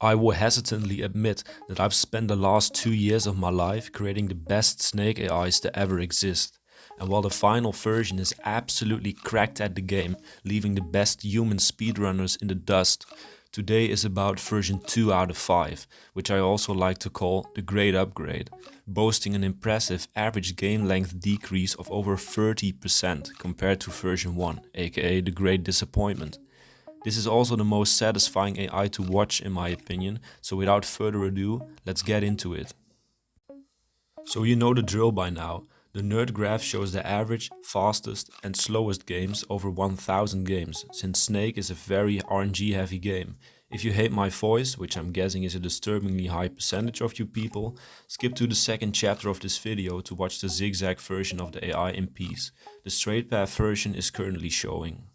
I will hesitantly admit that I've spent the last 2 years of my life creating the best snake AIs to ever exist. And while the final version is absolutely cracked at the game, leaving the best human speedrunners in the dust, today is about version 2 out of 5, which I also like to call the Great Upgrade, boasting an impressive average game length decrease of over 30% compared to version 1, aka the Great Disappointment. This is also the most satisfying AI to watch in my opinion, so without further ado, let's get into it. So you know the drill by now. The nerd graph shows the average, fastest and slowest games over 1000 games, since Snake is a very RNG heavy game. If you hate my voice, which I'm guessing is a disturbingly high percentage of you people, skip to the second chapter of this video to watch the zigzag version of the AI in peace. The straight path version is currently showing.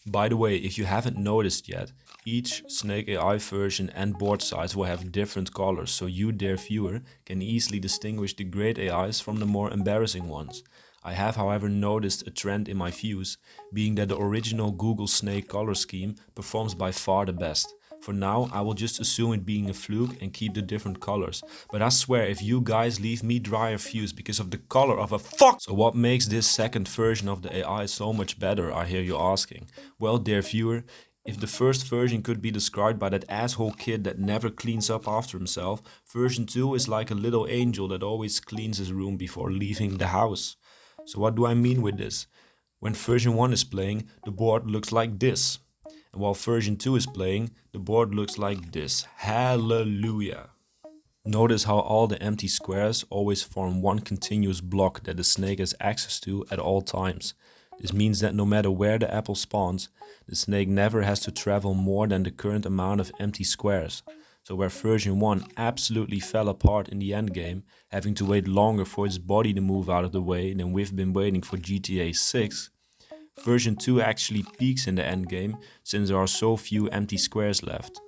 By the way, if you haven't noticed yet, each Snake AI version and board size will have different colors, so you, dear viewer, can easily distinguish the great AIs from the more embarrassing ones. I have, however, noticed a trend in my views, being that the original Google Snake color scheme performs by far the best. For now, I will just assume it being a fluke and keep the different colors. But I swear, if you guys leave me drier views because of the color of a fuck... So what makes this second version of the AI so much better, I hear you asking? Well, dear viewer, if the first version could be described by that asshole kid that never cleans up after himself, version 2 is like a little angel that always cleans his room before leaving the house. So what do I mean with this? When version 1 is playing, the board looks like this. And while version 2 is playing, the board looks like this. Hallelujah! Notice how all the empty squares always form one continuous block that the snake has access to at all times. This means that no matter where the apple spawns, the snake never has to travel more than the current amount of empty squares. So where version 1 absolutely fell apart in the endgame, having to wait longer for its body to move out of the way than we've been waiting for GTA 6, version 2 actually peaks in the endgame since there are so few empty squares left.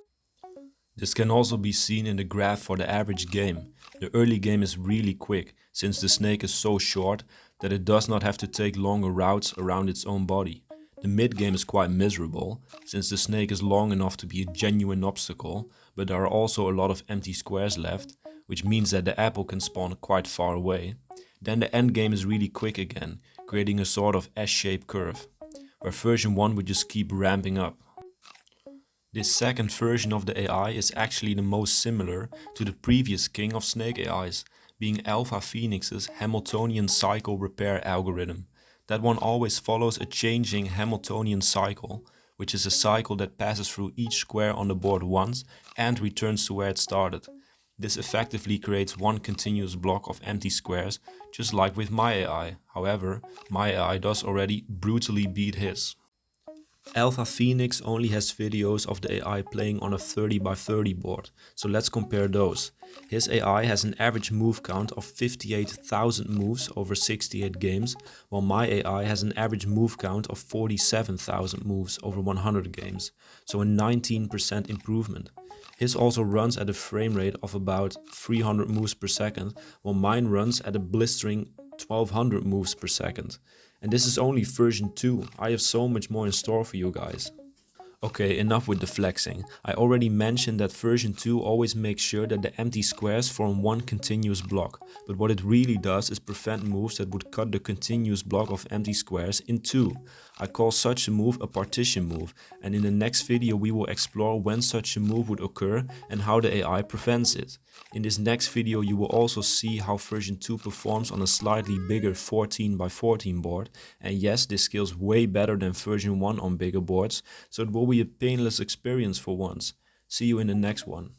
This can also be seen in the graph for the average game. The early game is really quick, since the snake is so short that it does not have to take longer routes around its own body. The mid game is quite miserable, since the snake is long enough to be a genuine obstacle, but there are also a lot of empty squares left, which means that the apple can spawn quite far away. Then the end game is really quick again, creating a sort of S-shaped curve, where version 1 would just keep ramping up. This second version of the AI is actually the most similar to the previous king of snake AIs, being Alpha Phoenix's Hamiltonian cycle repair algorithm. That one always follows a changing Hamiltonian cycle, which is a cycle that passes through each square on the board once and returns to where it started. This effectively creates one continuous block of empty squares, just like with my AI. However, my AI does already brutally beat his. Alpha Phoenix only has videos of the AI playing on a 30 by 30 board, so let's compare those. His AI has an average move count of 58,000 moves over 68 games, while my AI has an average move count of 47,000 moves over 100 games, so a 19% improvement. His also runs at a frame rate of about 300 moves per second, while mine runs at a blistering 1200 moves per second. And this is only version 2, I have so much more in store for you guys. Okay, enough with the flexing. I already mentioned that version 2 always makes sure that the empty squares form one continuous block, but what it really does is prevent moves that would cut the continuous block of empty squares in two. I call such a move a partition move, and in the next video we will explore when such a move would occur and how the AI prevents it. In this next video you will also see how version 2 performs on a slightly bigger 14 by 14 board, and yes, this scales way better than version 1 on bigger boards, so it will be a painless experience for once. See you in the next one.